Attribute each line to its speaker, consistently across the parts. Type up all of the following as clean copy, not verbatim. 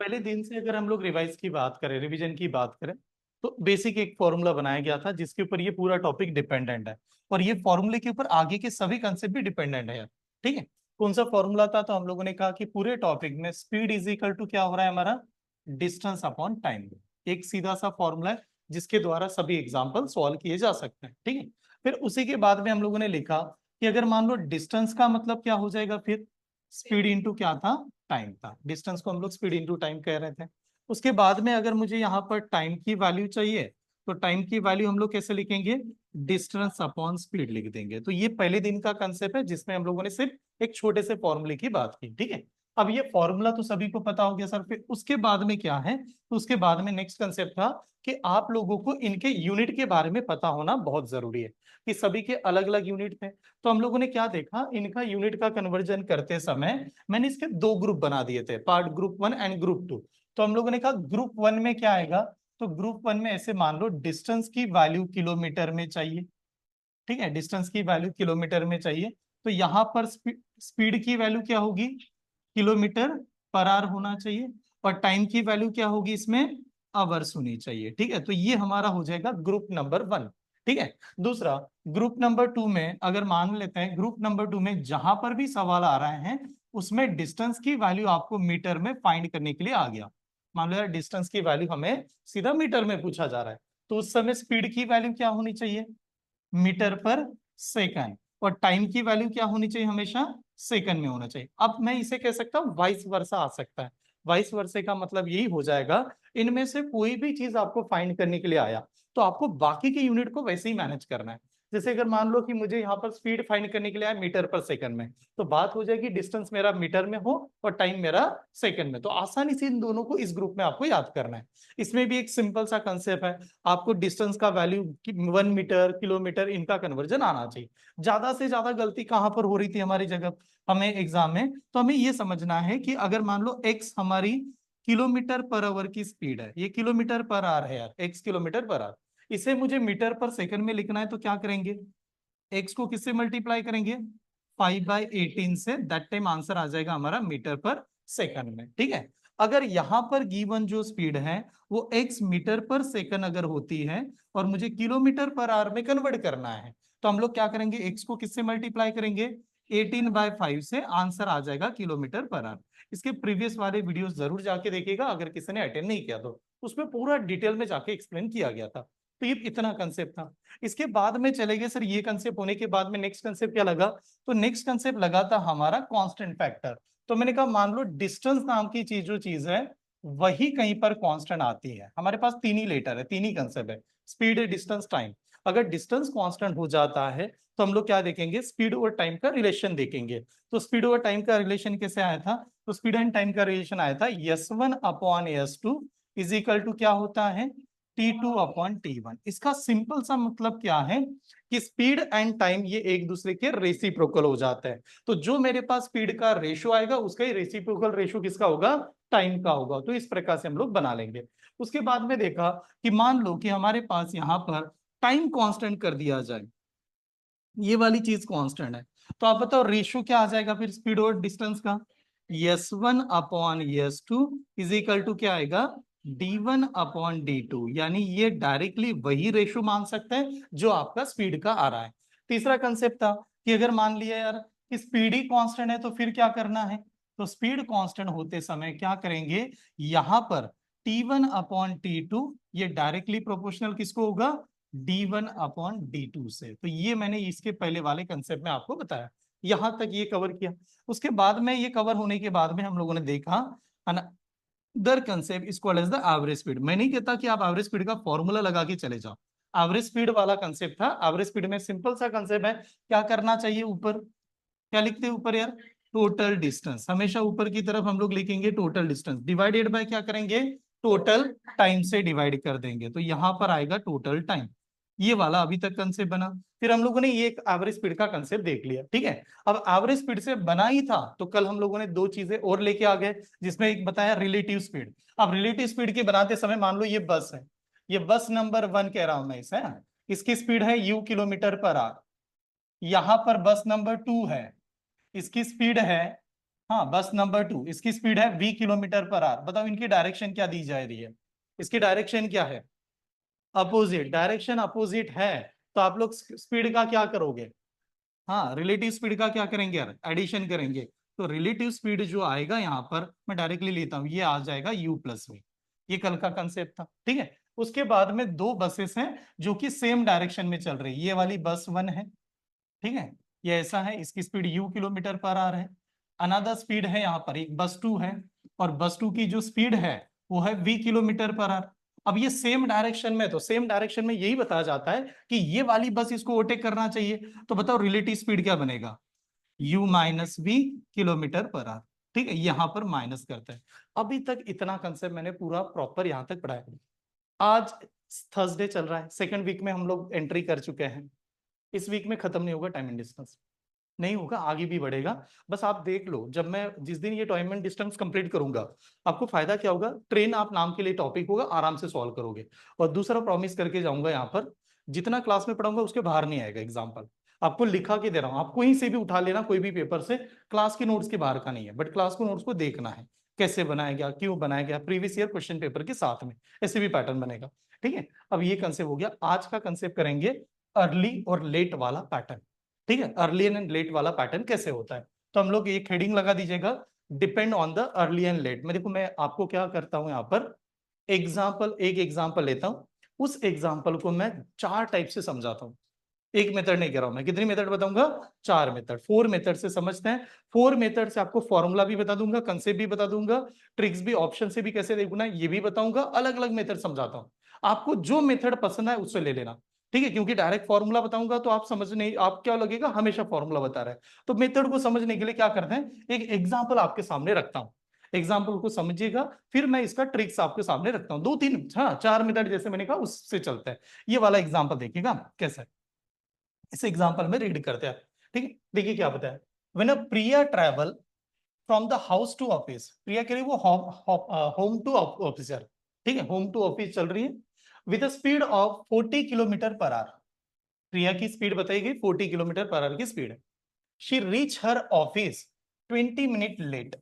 Speaker 1: पहले दिन से अगर हम लोग रिवाइज की बात करें, रिवीजन की बात करें, तो बेसिक एक फॉर्मूला बनाया गया था जिसके ऊपर ये पूरा टॉपिक डिपेंडेंट है। और ये फॉर्मूले के ऊपर आगे के सभी कंसेप्ट भी डिपेंडेंट है यार। ठीक है। कौन सा फॉर्मूला था? तो हम लोगों ने कहा कि पूरे टॉपिक में स्पीड इज इक्वल टू क्या हो रहा है हमारा, डिस्टेंस अपॉन टाइम। एक सीधा सा फॉर्मूला है जिसके द्वारा सभी एग्जाम्पल सॉल्व किए जा सकते हैं। ठीक है। फिर उसी के बाद में हम लोगों ने लिखा कि अगर मान लो डिस्टेंस का मतलब क्या हो जाएगा, फिर स्पीड इंटू क्या था, टाइम था। डिस्टेंस को हम लोग स्पीड इंटू टाइम कह रहे थे। उसके बाद में अगर मुझे यहाँ पर टाइम की वैल्यू चाहिए तो टाइम की वैल्यू हम लोग कैसे लिखेंगे, डिस्टेंस अपॉन स्पीड लिख देंगे। तो ये पहले दिन का कंसेप्ट है जिसमें हम लोगों ने सिर्फ एक छोटे से फॉर्मूले की बात की। ठीक है। अब ये फॉर्मूला तो सभी को पता हो गया सर। फिर उसके बाद में क्या है, तो उसके बाद में नेक्स्ट कंसेप्ट था कि आप लोगों को इनके यूनिट के बारे में पता होना बहुत जरूरी है कि सभी के अलग अलग यूनिट थे। तो हम लोगों ने क्या देखा, इनका यूनिट का कन्वर्जन करते समय मैंने इसके दो ग्रुप बना दिए थे, पार्ट ग्रुप 1 एंड ग्रुप 2। तो हम लोगों ने कहा ग्रुप 1 में क्या आएगा, तो ग्रुप 1 में ऐसे मान लो डिस्टेंस की वैल्यू किलोमीटर में चाहिए। ठीक है, डिस्टेंस की वैल्यू किलोमीटर में चाहिए। तो यहाँ पर स्पीड की वैल्यू क्या होगी, किलोमीटर पर आवर होना चाहिए। और टाइम की वैल्यू क्या होगी इसमें, आवर्स होनी चाहिए। ठीक है। तो ये हमारा हो जाएगा ग्रुप नंबर 1। ठीक है। दूसरा, ग्रुप नंबर 2 में अगर मान लेते हैं, ग्रुप नंबर 2 में जहां पर भी सवाल आ रहे हैं उसमें डिस्टेंस की वैल्यू आपको मीटर में फाइंड करने के लिए आ गया। मान लो यार डिस्टेंस की वैल्यू हमें सीधा मीटर में पूछा जा रहा है, तो उस समय स्पीड की वैल्यू क्या होनी चाहिए, मीटर पर सेकंड। और टाइम की वैल्यू क्या होनी चाहिए, हमेशा सेकंड में होना चाहिए। अब मैं इसे कह सकता हूँ वाइस वर्सा आ सकता है। वाइस वर्से का मतलब यही हो जाएगा, इनमें से कोई भी चीज आपको फाइंड करने के लिए आया तो आपको बाकी के यूनिट को वैसे ही मैनेज करना है। जैसे अगर मान लो कि मुझे यहाँ पर स्पीड फाइंड करने के लिए आया मीटर पर सेकंड में, तो बात हो जाएगी डिस्टेंस मेरा मीटर में हो और टाइम मेरा सेकंड में। तो आसानी से इन दोनों को इस ग्रुप में आपको याद करना है। इसमें भी एक सिंपल सा कंसेप्ट है, आपको डिस्टेंस का वैल्यू 1 मीटर, किलोमीटर, इनका कन्वर्जन आना चाहिए। ज्यादा से ज्यादा गलती कहां पर हो रही थी हमारी जगह, हमें एग्जाम में, तो हमें ये समझना है कि अगर मान लो एक्स हमारी किलोमीटर पर आवर की स्पीड है, ये किलोमीटर पर आवर है यार, एक्स किलोमीटर पर आवर, इसे मुझे मीटर पर सेकंड में लिखना है तो क्या करेंगे, एक्स को किससे मल्टीप्लाई करेंगे, 5/18 से। दैट टाइम आंसर आ जाएगा हमारा मीटर पर सेकंड में। ठीक है। अगर यहां पर गिवन जो स्पीड है वो x मीटर पर सेकंड अगर होती है और मुझे किलोमीटर पर आवर में कन्वर्ट करना है, तो हम लोग क्या करेंगे, x को किससे मल्टीप्लाई करेंगे, 18/5 से। आंसर आ जाएगा किलोमीटर पर आवर। इसके प्रीवियस वाले वीडियोस जरूर जाके देखिएगा अगर किसी ने अटेंड नहीं किया तो, उसमें पूरा डिटेल में जाके एक्सप्लेन किया गया था। तो ये इतना कंसेप्ट था। इसके बाद में चले गए सर, ये कंसेप्ट होने के बाद में नेक्स्ट कंसेप्ट क्या लगा, तो नेक्स्ट कंसेप्ट लगा था हमारा कांस्टेंट फैक्टर। तो मैंने कहा मान लो डिस्टेंस नाम की जो चीज है वही कहीं पर कांस्टेंट आती है। हमारे पास तीन ही लेटर है, तीन ही कंसेप्ट है, स्पीड, डिस्टेंस, टाइम। अगर डिस्टेंस कांस्टेंट हो जाता है तो हम लोग क्या देखेंगे, स्पीड और टाइम का रिलेशन देखेंगे। तो स्पीड और टाइम का रिलेशन कैसे आया था, तो स्पीड एंड टाइम का रिलेशन आया था S1/S2 इज इक्वल टू क्या होता है, T2/T1। इसका सिंपल सा मतलब क्या है कि स्पीड एंड टाइम ये एक दूसरे के रेसिप्रोकल हो जाते हैं। तो जो मेरे पास स्पीड का रेशो आएगा उसका ही रेसिप्रोकल रेशो किसका होगा, टाइम का होगा। तो इस प्रकार से हम लोग बना लेंगे। उसके बाद में देखा कि मान लो कि हमारे पास यहाँ पर टाइम कांस्टेंट कर दिया जाए, ये वाली चीज कांस्टेंट है, तो आप बताओ रेशो क्या आ जाएगा फिर स्पीड और डिस्टेंस का, S1/S2 इज इक्वल टू क्या आएगा, D1/D2। यानी ये डायरेक्टली वही रेशो मान सकते हैं जो आपका स्पीड का आ रहा है। तीसरा कंसेप्ट था कि अगर मान लिया यार कि स्पीड ही कांस्टेंट है तो फिर क्या करना है, तो स्पीड कांस्टेंट होते समय क्या करेंगे, यहां पर T1/T2 ये डायरेक्टली प्रोपोर्शनल किसको होगा, D1/D2 से। तो ये मैंने इसके पहले वाले कंसेप्ट में आपको बताया, यहां तक ये कवर किया। उसके बाद में ये कवर होने के बाद में हम लोगों ने देखा another concept is called as the average speed. मैं नहीं कहता कि आप एवरेज स्पीड का फॉर्मूला लगा के चले जाओ, एवरेज स्पीड वाला कंसेप्ट था। एवरेज स्पीड में सिंपल सा कंसेप्ट है, क्या करना चाहिए, ऊपर क्या लिखते हैं ऊपर यार, टोटल डिस्टेंस। हमेशा ऊपर की तरफ हम लोग लिखेंगे टोटल डिस्टेंस डिवाइडेड बाय क्या करेंगे, टोटल टाइम से डिवाइड कर देंगे। तो यहां पर आएगा टोटल टाइम। ये वाला अभी तक कंसेप्ट बना। फिर हम लोगों ने ये एक एवरेज स्पीड का कंसेप्ट देख लिया। ठीक है। अब एवरेज स्पीड से बना ही था तो कल हम लोगों ने दो चीजें और लेके आ गए, जिसमें एक बताया रिलेटिव स्पीड। अब रिलेटिव स्पीड के बनाते समय मान लो ये बस है, ये बस नंबर 1 कह रहा हूं मैं इसे, इसकी स्पीड है U किलोमीटर पर आवर। यहां पर बस नंबर 2 है, इसकी स्पीड है हाँ, बस नंबर 2, इसकी स्पीड है 20 किलोमीटर पर आवर। बताओ इनकी डायरेक्शन क्या दी जा रही है? इसकी डायरेक्शन क्या है? अपोजिट। डायरेक्शन अपोजिट है तो आप लोग स्पीड का क्या करोगे? हाँ, रिलेटिव स्पीड का क्या करेंगे यार? एडिशन करेंगे। तो रिलेटिव स्पीड जो आएगा यहाँ पर, मैं डायरेक्टली लेता हूँ, ये आ जाएगा u प्लस v। ये कल का कंसेप्ट था, ठीक है। उसके बाद में दो बसेस हैं जो कि सेम डायरेक्शन में चल रही है। ये वाली बस 1 है, ठीक है, ये ऐसा है, इसकी speed u kilometre per our है। अनदर स्पीड है यहाँ पर एक बस 2 है, और बस 2 की जो स्पीड है वो है v किलोमीटर पर आवर। अब ये सेम डायरेक्शन में, तो सेम डायरेक्शन में यही बताया जाता है कि ये वाली बस इसको ओवरटेक करना चाहिए। तो बताओ रिलेटिव स्पीड क्या बनेगा? u minus v kilometre per hour. ठीक है, यहां पर माइनस करते हैं। अभी तक इतना कंसेप्ट मैंने पूरा प्रॉपर यहां तक पढ़ाया। आज थर्सडे चल रहा है, सेकंड वीक में हम लोग एंट्री कर चुके हैं। इस वीक में खत्म नहीं होगा टाइम एंड डिस्टेंस, नहीं होगा, आगे भी बढ़ेगा। बस आप देख लो, जब मैं जिस दिन ये टाइम एंड डिस्टेंस कंप्लीट करूंगा, आपको फायदा क्या होगा? ट्रेन आप नाम के लिए टॉपिक होगा, आराम से सॉल्व करोगे। और दूसरा प्रॉमिस करके जाऊंगा, यहाँ पर जितना क्लास में पढ़ाऊंगा उसके बाहर नहीं आएगा एग्जाम्पल। आपको लिखा के दे रहा हूँ, आप कहीं से भी उठा लेना कोई भी पेपर से, क्लास के नोट्स के बाहर का नहीं है, बट क्लास के नोट्स को देखना है, कैसे बनाया गया, क्यों बनाया गया, प्रीवियस ईयर क्वेश्चन पेपर के साथ में ऐसे भी पैटर्न बनेगा। ठीक है, अब ये कंसेप्ट हो गया। आज का कंसेप्ट करेंगे अर्ली और लेट वाला पैटर्न। ठीक है, अर्ली एंड लेट वाला पैटर्न कैसे होता है। तो हम लोग एक हेडिंग लगा दीजिएगा, depend on the early and let. मैं देखो, मैं आपको क्या करता हूं यहाँ पर, एग्जाम्पल, एक एग्जाम्पल लेता हूं, उस एग्जाम्पल को मैं 4 टाइप से समझाता हूं। एक मेथड नहीं कह रहा हूं मैं, कितनी मेथड बताऊंगा? 4 मेथड, 4 मेथड से समझते हैं। 4 मेथड से आपको फॉर्मूला भी बता दूंगा, कंसेप्ट भी बता दूंगा, ट्रिक्स भी, ऑप्शन से भी कैसे देखना है ये भी बताऊंगा, अलग अलग मेथड समझाता हूं। आपको जो मेथड पसंद है उससे ले लेना, ठीक है, क्योंकि डायरेक्ट फॉर्मूला बताऊंगा तो आप समझ नहीं, आप क्या लगेगा हमेशा फॉर्मूला बता रहे हैं। तो मेथड को समझने के लिए क्या करते हैं, एक एग्जाम्पल आपके सामने रखता हूं, एग्जाम्पल को समझिएगा, फिर मैं इसका ट्रिक्स आपके सामने रखता हूं। 2-3, हाँ 4 मेथड जैसे मैंने कहा उससे चलता है। ये वाला एग्जाम्पल देखिएगा कैसा है, इस एग्जाम्पल में रीड करते हैं। ठीक है, देखिए क्या बताया। When a Priya travel from the house to office, Priya के लिए वो होम टू ऑफिस, ठीक है, होम टू ऑफिस चल रही है with speed of 40 kilometre per hour. Priya की स्पीड बताई गई 40 किलोमीटर पर आवर की स्पीड है। She reach her office 20 minute late.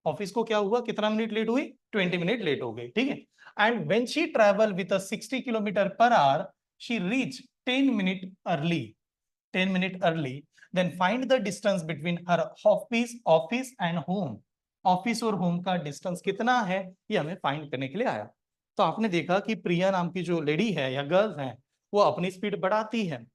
Speaker 1: Office को क्या हुआ, कितना मिनट लेट हुई? 20 मिनट लेट हो गई, ठीक है। And when she travel with 60 kilometre per hour, she reach 10 minute early, 10 minute early. Then find the distance between her office and home. Office और होम का डिस्टेंस कितना है, ये हमें फाइंड करने के लिए आया। तो आपने देखा कि प्रिया नाम की जो लेडी है या गर्ल है, वो अपनी स्पीड बढ़ाती है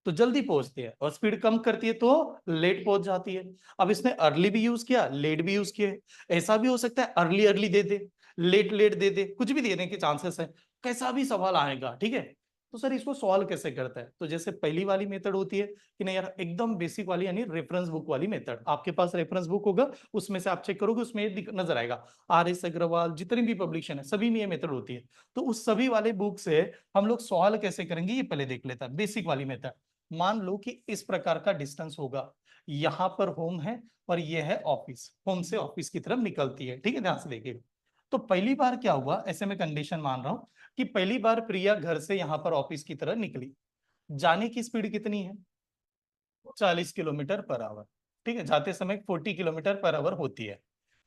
Speaker 1: तो जल्दी पहुंचती है, और स्पीड कम करती है तो लेट पहुंच जाती है। अब इसने अर्ली भी यूज किया, लेट भी यूज किया। ऐसा भी हो सकता है अर्ली अर्ली दे दे, लेट लेट दे दे, कुछ भी देने के चांसेस है, कैसा भी सवाल आएगा, ठीक है। तो सर इसको सॉल्व कैसे करता है? तो जैसे पहली वाली मेथड होती है कि नहीं यार, एकदम बेसिक वाली, यानी रेफरेंस बुक वाली मेथड। आपके पास रेफरेंस बुक होगा, उसमें से आप चेक करोगे, उसमें नजर आएगा RS अग्रवाल, जितनी भी पब्लिकेशन है सभी में ये मेथड होती है। तो उस सभी वाले बुक से हम लोग सॉल्व कैसे करेंगे ये पहले देख लेता है, बेसिक वाली मेथड। मान लो कि इस प्रकार का डिस्टेंस होगा, यहां पर होम है और ये है ऑफिस, होम से ऑफिस की तरफ निकलती है, ठीक है, ध्यान से देखिए। तो पहली बार क्या हुआ, ऐसे में कंडीशन मान रहा हूं कि पहली बार प्रिया घर से यहां पर ऑफिस की तरफ निकली, जाने की स्पीड कितनी है? 40 किलोमीटर पर आवर, ठीक है, जाते समय 40 किलोमीटर पर आवर होती है,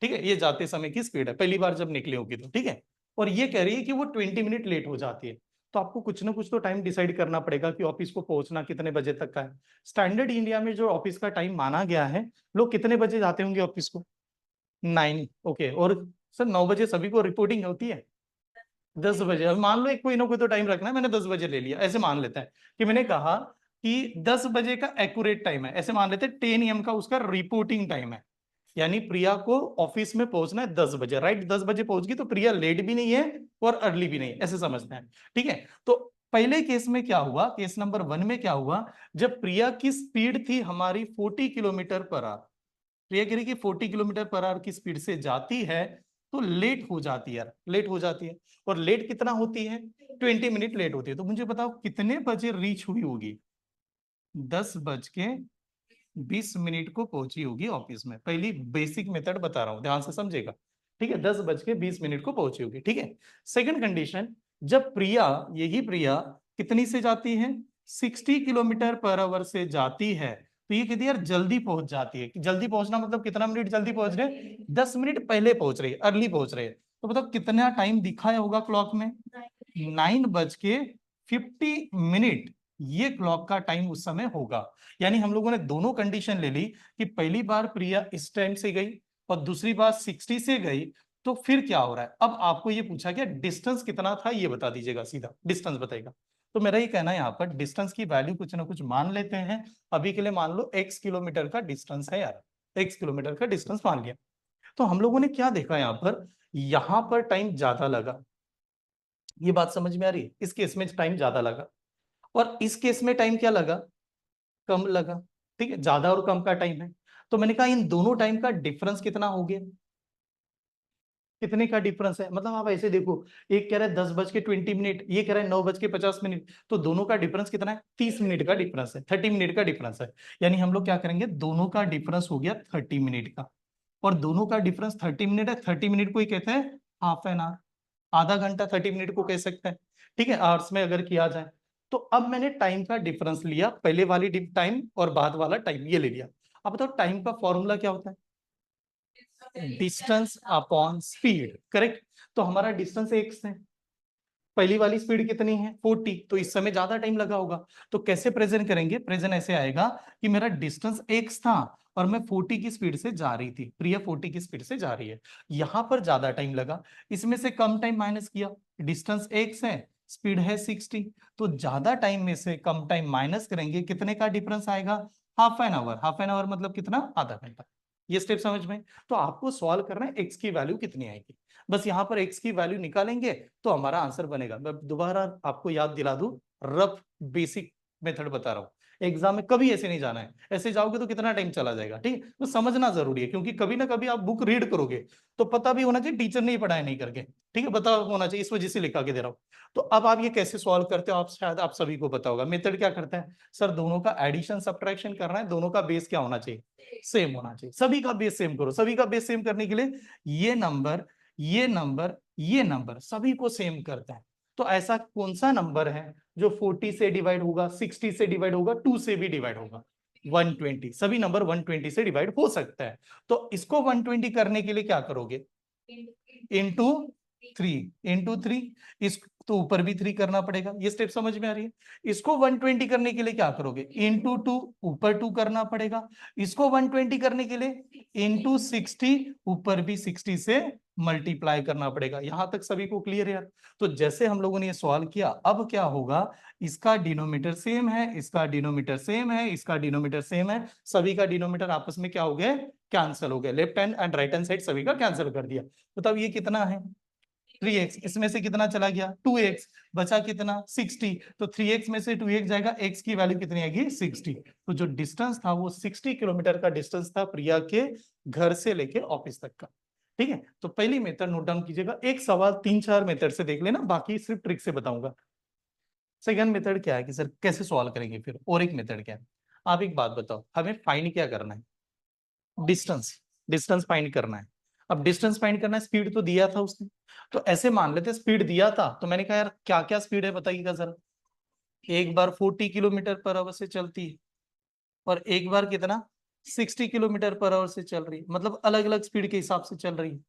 Speaker 1: ठीक है, ये जाते समय की स्पीड है पहली बार जब निकली होगी तो, ठीक है। और ये कह रही है कि वो 20 मिनट लेट हो जाती है। तो आपको कुछ ना कुछ तो टाइम डिसाइड करना पड़ेगा कि ऑफिस को पहुंचना कितने बजे तक का है। स्टैंडर्ड इंडिया में जो ऑफिस का टाइम माना गया है, लोग कितने बजे जाते होंगे ऑफिस को? 9, ओके। और सर 9 बजे सभी को रिपोर्टिंग होती है? 10 बजे। अब मान लो एक कोई ना कोई तो टाइम रखना है, मैंने 10 बजे ले लिया, ऐसे मान लेते हैं कि मैंने कहा कि 10 बजे का एक्यूरेट टाइम है, ऐसे मान लेते हैं 10 AM का उसका रिपोर्टिंग टाइम है। यानी प्रिया को ऑफिस में पहुंचना है 10 बजे, राइट? 10 बजे पहुंच गई तो प्रिया लेट भी नहीं है और अर्ली भी नहीं है, ऐसे समझते हैं, ठीक है। तो पहले केस में क्या हुआ, केस नंबर 1 में क्या हुआ, जब प्रिया की स्पीड थी हमारी 40 किलोमीटर पर आवर, प्रिया कह रही कि 40 किलोमीटर पर आवर की स्पीड से जाती है तो लेट हो जाती है यार, लेट हो जाती है। और लेट कितना होती है? 20 मिनट लेट होती है। तो मुझे बताओ कितने बजे रीच हुई होगी? 10:20 को पहुंची होगी ऑफिस में। पहली बेसिक मेथड बता रहा हूं, ध्यान से समझेगा, ठीक है। 10:20 को पहुंची होगी, ठीक है। सेकंड कंडीशन, जब प्रिया, यही प्रिया कितनी से जाती है? 60 किलोमीटर पर आवर से जाती है, तो ये कहती है यार जल्दी पहुंच जाती है। जल्दी पहुंचना मतलब कितना मिनट जल्दी पहुंच रहे, 10 मिनट पहले पहुंच रही है, अर्ली पहुंच रहे हैं। तो बताओ कितना टाइम दिखाया होगा क्लॉक में, 9:50 ये क्लॉक का टाइम उस समय होगा। यानी हम लोगों ने दोनों कंडीशन ले ली कि पहली बार प्रिया इस टाइम से गई और दूसरी बार 60 से गई। तो फिर क्या हो रहा है, अब आपको ये पूछा गया डिस्टेंस कितना था, ये बता दीजिएगा, सीधा डिस्टेंस बताएगा। तो मेरा ये कहना है यहाँ पर डिस्टेंस की वैल्यू कुछ ना कुछ मान लेते हैं। अभी के लिए मान लो x किलोमीटर का डिस्टेंस है यार, x किलोमीटर का डिस्टेंस मान लिया। तो हम लोगों ने क्या देखा यहाँ पर टाइम ज्यादा लगा, ये बात समझ में आ रही है, इस केस में टाइम ज्यादा लगा, और इस केस में टाइम क्या लगा, कम लगा। ठीक है, ज्यादा और कम का टाइम है। तो मैंने कहा इन दोनों टाइम का डिफरेंस कितना हो गया, कितने का डिफरेंस है, मतलब आप ऐसे देखो, एक कह रहा है 10:20, ये कह रहा है 9:50। तो दोनों का डिफरेंस कितना है, 30 मिनट का डिफरेंस है, 30 मिनट का डिफरेंस है। यानी हम लोग क्या करेंगे, दोनों का डिफरेंस हो गया 30 मिनट का, और दोनों का डिफरेंस 30 मिनट है। 30 मिनट को ही कहते हैं हाफ एन आवर, आधा घंटा 30 मिनट को कह सकते हैं। ठीक है, आवर्स में अगर किया जाए। तो अब मैंने टाइम का डिफरेंस लिया, पहले वाली टाइम और बाद वाला टाइम ये ले लिया। अब बताओ टाइम का फॉर्मूला क्या होता है, डिस्टेंस अपॉन स्पीड, करेक्ट। तो हमारा डिस्टेंस x है, पहली वाली स्पीड कितनी है 40, तो इस समय ज्यादा टाइम लगा होगा। तो कैसे प्रेजेंट करेंगे, प्रेजेंट ऐसे आएगा कि मेरा डिस्टेंस x था और मैं 40 की स्पीड से जा रही थी, प्रिया 40 की स्पीड से जा रही है, यहां पर ज्यादा टाइम लगा, इसमें से कम टाइम माइनस किया, डिस्टेंस x है, स्पीड है 60, तो ज्यादा टाइम में से कम टाइम माइनस करेंगे, कितने का डिफरेंस आएगा, half an hour. Half an hour मतलब कितना, आधा घंटा। ये स्टेप समझ में। तो आपको सॉल्व करना है x की वैल्यू कितनी आएगी, बस यहाँ पर x की वैल्यू निकालेंगे तो हमारा आंसर बनेगा। मैं दोबारा आपको याद दिला दूं, रफ बेसिक मेथड बता रहा हूँ, एग्जाम में कभी ऐसे नहीं जाना है, ऐसे जाओगे तो कितना टाइम चला जाएगा। ठीक है, तो समझना जरूरी है, क्योंकि कभी ना कभी आप बुक रीड करोगे तो पता भी होना चाहिए टीचर ने पढ़ाया नहीं करके, ठीक है, पता होना चाहिए, इस वजह से लिखा के दे रहा हूँ। तो अब आप ये कैसे सॉल्व करते हो, आप शायद आप सभी को पता होगा। मेथड क्या करते हैं सर, दोनों का एडिशन सब्ट्रैक्शन करना है, दोनों का बेस क्या होना चाहिए, सेम होना चाहिए, सभी का बेस सेम करो। सभी का बेस सेम करने के लिए ये नंबर, ये नंबर, ये नंबर सभी को सेम करता है। तो ऐसा कौन सा नंबर है जो 40 से डिवाइड होगा, 60 से डिवाइड होगा, 2 से भी डिवाइड होगा, 120। सभी नंबर 120 से डिवाइड हो सकता है। तो इसको 120 करने के लिए क्या करोगे, इंटू 3, इंटू 3, इस तो ऊपर भी 3 करना पड़ेगा, ये स्टेप समझ में आ रही है। इसको 120 करने के लिए क्या करोगे, इंटू 2, ऊपर 2 करना पड़ेगा। इसको 120 करने के लिए इंटू 60, ऊपर भी 60 से मल्टीप्लाई करना पड़ेगा। यहां तक सभी को क्लियर है यार। तो जैसे हम लोगों ने ये सवाल किया, अब क्या होगा, इसका डिनोमीटर सेम है, इसका डिनोमीटर सेम है, इसका डिनोमीटर सेम है, सभी का डिनोमीटर आपस में क्या हो गया, कैंसिल हो गया, left hand and right hand side सभी का कैंसिल कर दिया। बताओ ये कितना है, 3x, इसमें से कितना चला गया 2x, बचा कितना 60, तो 3x में से 2x जाएगा, x की वैल्यू कितनी आएगी 60। तो जो डिस्टेंस था वो 60 किलोमीटर का डिस्टेंस था प्रिया के घर से लेके ऑफिस तक का। ठीक है, तो पहली मेथड नोट डाउन कीजिएगा, एक सवाल 3-4 मेथड से देख लेना, बाकी सिर्फ ट्रिक से बताऊंगा। सेकंड मेथड क्या है कि सर कैसे सॉल्व करेंगे, फिर और एक मेथड क्या है, आप एक बात बताओ, हमें फाइंड क्या करना है, डिस्टेंस, डिस्टेंस फाइंड करना है। अब डिस्टेंस फाइंड करना है, स्पीड तो दिया था उसने, तो ऐसे मान लेते स्पीड दिया था, तो मैंने कहा यार क्या क्या स्पीड है बताइएगा जरा। एक बार 40 किलोमीटर पर आवर से चलती है, और एक बार कितना 60 किलोमीटर पर आवर से चल रही है, मतलब अलग अलग स्पीड के हिसाब से चल रही है।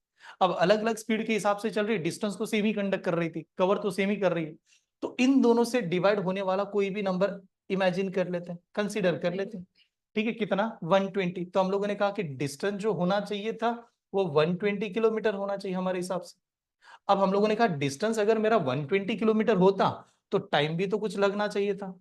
Speaker 1: अब अलग अलग स्पीड के हिसाब से चल रही है, डिस्टेंस तो सेम ही कंडक्ट कर रही थी, कवर तो सेम ही कर रही है। तो इन दोनों से डिवाइड होने वाला कोई भी नंबर इमेजिन कर लेते हैं, कंसिडर कर लेते हैं। ठीक है, कितना 120, तो हम लोगों ने कहा कि डिस्टेंस जो होना चाहिए था वो 120 किलोमीटर होना चाहिए हमारे हिसाब से। अब हम लोगों ने कहा डिस्टेंस अगर मेरा 120 किलोमीटर होता तो टाइम भी तो कुछ लगना चाहिए था।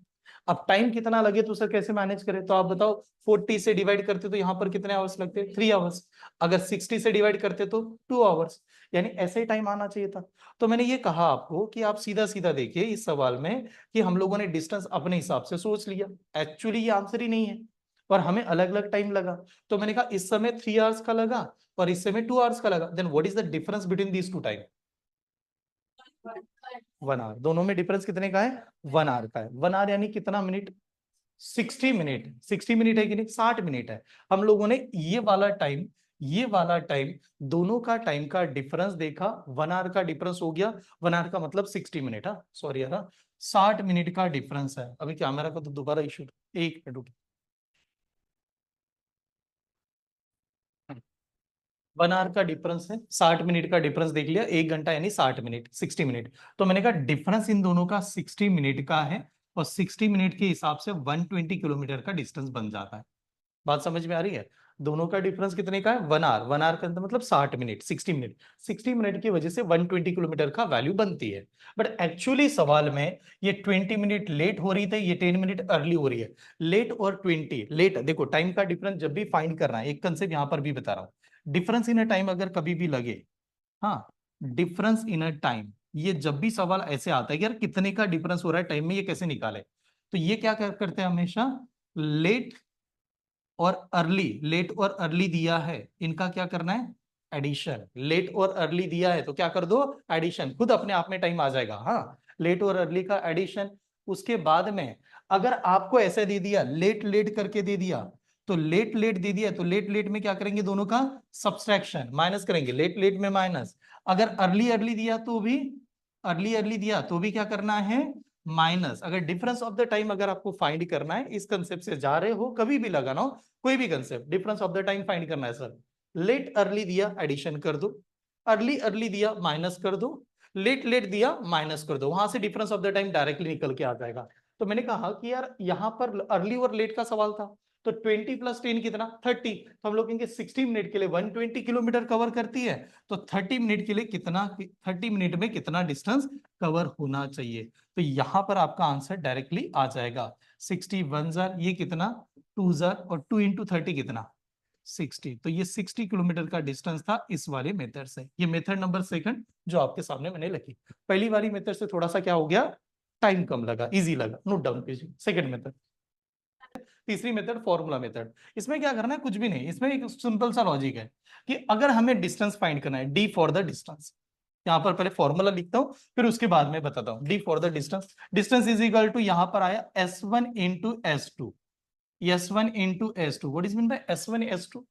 Speaker 1: अब टाइम कितना लगे तो सर कैसे मैनेज करें, तो आप बताओ 40 से डिवाइड करते तो यहाँ पर कितने आवर्स लगते, 3 आवर्स। अगर 60 से डिवाइड करते तो 2 आवर्स, यानी ऐसे ही टाइम आना चाहिए था। तो मैंने ये कहा आपको कि आप सीधा सीधा देखिए इस सवाल में कि हम लोगों ने डिस्टेंस अपने हिसाब से सोच लिया, एक्चुअली ये आंसर ही नहीं है और हमें अलग अलग टाइम लगा। तो मैंने कहा इस समय 3 आवर्स का लगा और इस समय 2 आवर्स का लगा, then what is the difference between these two time, 1 hour. दोनों में डिफरेंस कितने का है, 1 आवर का है। 1 आवर यानी कितना मिनट, 60 मिनट, 60 मिनट है कि नहीं, 60 मिनट है। हम लोगों ने ये वाला टाइम, ये वाला टाइम, दोनों का टाइम का डिफरेंस देखा, 1 आवर का डिफरेंस हो गया, 1 आवर का मतलब 60 मिनट, हाँ सॉरी यार, 60 मिनट का डिफरेंस है। अभी कैमरा का तो दोबारा इशू, एक मिनट रुकिए। 1 आवर का डिफरेंस है, 60 मिनट का डिफरेंस देख लिया, 1 घंटा यानी 60 मिनट, 60 मिनट। तो मैंने कहा डिफरेंस इन दोनों का 60 मिनट का है, और 60 मिनट के हिसाब से 120 किलोमीटर का डिस्टेंस बन जाता है। बात समझ में आ रही है? दोनों का डिफरेंस कितने का है? 1 आवर, 1 आवर का अंतर मतलब 60 मिनट, 60 मिनट, 60 मिनट की वजह से 120 किलोमीटर का वैल्यू बनती है। बट एक्चुअली सवाल में ये 20 मिनट लेट हो रही थी, ये 10 मिनट अर्ली हो रही है। लेट और 20 लेट, देखो टाइम का डिफरेंस जब भी फाइंड करना है, एक कंसेप्ट यहां पर भी बता रहा हूं, डिफरेंस इन अ टाइम अगर कभी भी लगे, हाँ, डिफरेंस इन अ टाइम, ये जब भी सवाल ऐसे आता है कि यार कितने का डिफरेंस हो रहा है टाइम में, ये कैसे निकाले, तो ये क्या करते हैं हमेशा, लेट और अर्ली, लेट और अर्ली दिया है, इनका क्या करना है, एडिशन। लेट और अर्ली दिया है तो क्या कर दो, एडिशन, खुद अपने आप में टाइम आ जाएगा। हाँ, लेट और अर्ली का एडिशन। उसके बाद में अगर आपको ऐसे दे दिया, लेट लेट करके दे दिया, तो लेट लेट दे दिया तो लेट लेट में क्या करेंगे, दोनों का सब्सट्रैक्शन, माइनस करेंगे, लेट लेट में माइनस। अगर अर्ली अर्ली दिया तो भी, अर्ली अर्ली दिया तो भी क्या करना है, माइनस। अगर डिफरेंस ऑफ द टाइम अगर आपको फाइंड करना है, इस कंसेप्ट से जा रहे हो, कभी भी लगाना हो, कोई भी concept, difference of the time find करना है सर, लेट अर्ली दिया एडिशन कर दो, अर्ली अर्ली दिया माइनस कर दो, लेट लेट दिया माइनस कर दो, वहां से difference of the time directly निकल के आ जाएगा। तो मैंने कहा कि यार यहाँ पर अर्ली और लेट का सवाल था, तो 20 + 10 कितना, 30, तो हम लोग कहेंगे 60 मिनट के लिए 120 किलोमीटर कवर करती है, तो 30 मिनट के लिए कितना, 30 मिनट में कितना डिस्टेंस कवर होना चाहिए। तो यहां पर आपका आंसर डायरेक्टली आ जाएगा, 61 जार, ये कितना 2 जार, और 2 × 30 कितना 60। तो ये 60 किलोमीटर का डिस्टेंस था इस वाले मेथड से। ये मेथड नंबर सेकंड जो आपके सामने मैंने लिखी। पहली वाली मेथड से थोड़ा सा क्या हो गया, टाइम कम लगा, इजी लगा, नोट डाउन कीजिए। सेकंड मेथड, तीसरी मेथड फॉर्मूला मेथड। इसमें क्या करना है, कुछ भी नहीं, इसमें एक सिंपल सा लॉजिक है कि अगर हमें डिस्टेंस फाइंड करना है, डी फॉर द डिस्टेंस, यहां पर पहले फॉर्मूला लिखता हूं फिर उसके बाद में बताता हूं, d for the distance, distance is equal to, यहां पर आया S1 × S2, S1 × S2, what is mean by S1 S2,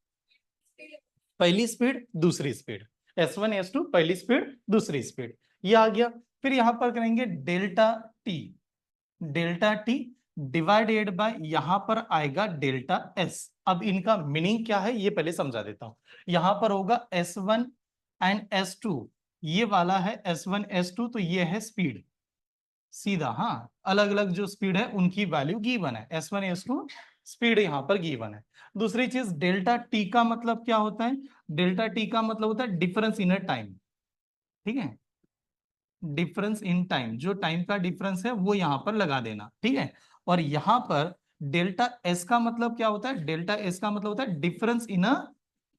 Speaker 1: पहली स्पीड दूसरी स्पीड, S1 S2 पहली स्पीड दूसरी स्पीड, ये आ गया। फिर यहां पर करेंगे delta T, delta T divided by, यहां पर आएगा डेल्टा एस। अब इनका मीनिंग क्या है ये पहले समझा देता हूं। यहां पर होगा S1 एंड S2, ये वाला है S1 S2, तो ये है स्पीड सीधा, हाँ, अलग अलग जो स्पीड है उनकी वैल्यू गिवन है, S1 S2 स्पीड यहां पर गिवन है। दूसरी चीज डेल्टा टी का मतलब क्या होता है, डेल्टा टी का मतलब होता है डिफरेंस इन अ टाइम, ठीक है, डिफरेंस इन टाइम, जो टाइम का डिफरेंस है वो यहां पर लगा देना, ठीक है। और यहां पर डेल्टा एस का मतलब क्या होता है, डेल्टा एस का मतलब होता है डिफरेंस इन अ,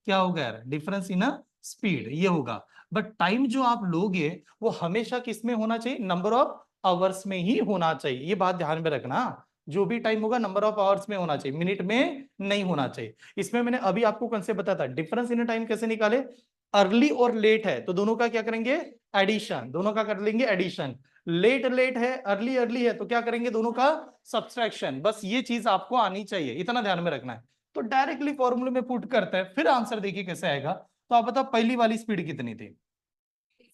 Speaker 1: क्या होगा यार, डिफरेंस इन अ स्पीड, ये होगा। बट टाइम जो आप लोगे वो हमेशा किस में होना चाहिए, नंबर ऑफ आवर्स में ही होना चाहिए, ये बात ध्यान में रखना। जो भी टाइम होगा नंबर ऑफ आवर्स में होना चाहिए, मिनट में नहीं होना चाहिए। इसमें मैंने अभी आपको कंसेप्ट बताया था, डिफरेंस इन टाइम कैसे निकाले, अर्ली और लेट है तो दोनों का क्या करेंगे, एडिशन, दोनों का कर लेंगे एडिशन। लेट लेट है, अर्ली अर्ली है, तो क्या करेंगे, दोनों का सब्सट्रैक्शन। बस ये चीज आपको आनी चाहिए, इतना ध्यान में रखना है। तो डायरेक्टली फॉर्मूले में पुट करते हैं, फिर आंसर देखिए कैसे आएगा। तो आप बताओ पहली वाली स्पीड कितनी थी,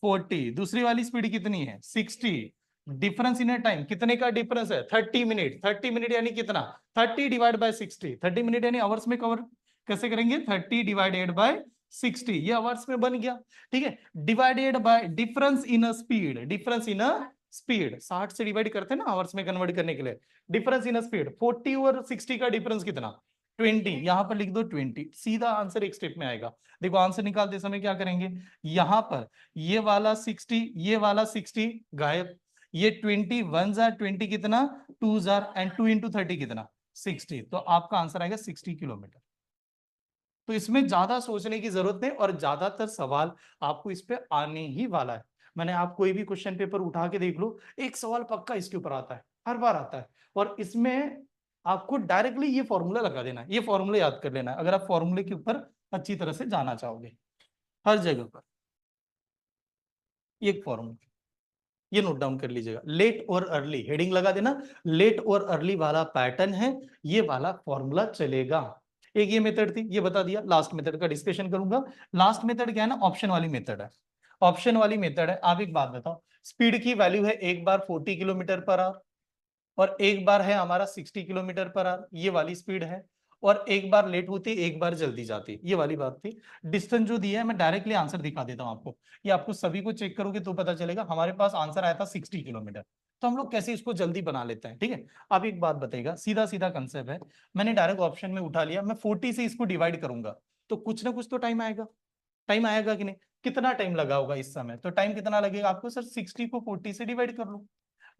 Speaker 1: 40, दूसरी वाली स्पीड कितनी है, 60, डिफरेंस इन टाइम कितने का डिफरेंस है, 30 मिनट, 30 मिनट यानी कितना, 30 डिवाइड बाय 60, 30 मिनट यानी आवर्स में कवर कैसे करेंगे, 30 डिवाइडेड बाय 60, ये आवर्स में बन गया, ठीक है। Divided by difference in a speed, difference in a speed, 60 से डिवाइड करते हैं ना आवर्स में कन्वर्ट करने के लिए, डिफरेंस इन अ स्पीड, 40 और 60 का डिफरेंस कितना, 20, यहां पर लिख दो 20, सीधा आंसर एक स्टेप में आएगा। देखो आंसर निकालते समय क्या करेंगे, यहां पर ये वाला 60, ये वाला 60 गायब, ये 20, 1 जार 20 कितना 2 जार, एंड 2 × 30 कितना 60, तो आपका आंसर आएगा 60 किलोमीटर। तो इसमें ज्यादा सोचने की जरूरत नहीं, और ज्यादातर सवाल आपको इस पे आने ही वाला है। मैंने आप कोई भी क्वेश्चन पेपर उठा के देख लो, एक सवाल पक्का इसके ऊपर आता है, हर बार आता है। और इसमें आपको डायरेक्टली ये फॉर्मूला लगा देना है, ये फॉर्मूला याद कर लेना है अगर आप फॉर्मूले के ऊपर अच्छी तरह से जाना चाहोगे, हर जगह पर एक फॉर्मूला, ये नोट डाउन कर लीजिएगा, लेट और अर्ली हेडिंग लगा देना, लेट और अर्ली वाला पैटर्न है, ये वाला फॉर्मूला चलेगा। एक ये मेथड थी, ये बता दिया। लास्ट मेथड का डिस्कशन करूंगा। लास्ट मेथड क्या है ना, ऑप्शन वाली मेथड है, ऑप्शन वाली मेथड है। आप एक बात बताओ, स्पीड की वैल्यू है एक बार 40 किलोमीटर पर आवर, और एक बार है हमारा 60 किलोमीटर पर आवर, ये वाली स्पीड है। और एक बार लेट होती, एक बार जल्दी जाती, ये वाली बात थी। डिस्टेंस जो दिया है मैं डायरेक्टली आंसर दिखा देता हूं आपको, ये आपको सभी को चेक करोगे तो पता चलेगा। हमारे पास आंसर आया था 60 किलोमीटर, तो हम लोग कैसे इसको जल्दी बना लेते हैं, ठीक है। अब एक बात बताइएगा, सीधा सीधा कंसेप्ट है, मैंने डायरेक्ट ऑप्शन में उठा लिया, मैं 40 से इसको डिवाइड करूंगा तो कुछ ना कुछ तो टाइम आएगा, टाइम आएगा कि नहीं। कितना टाइम लगा होगा इस समय, तो टाइम कितना लगेगा आपको, सर 60 को 40 से डिवाइड कर लो।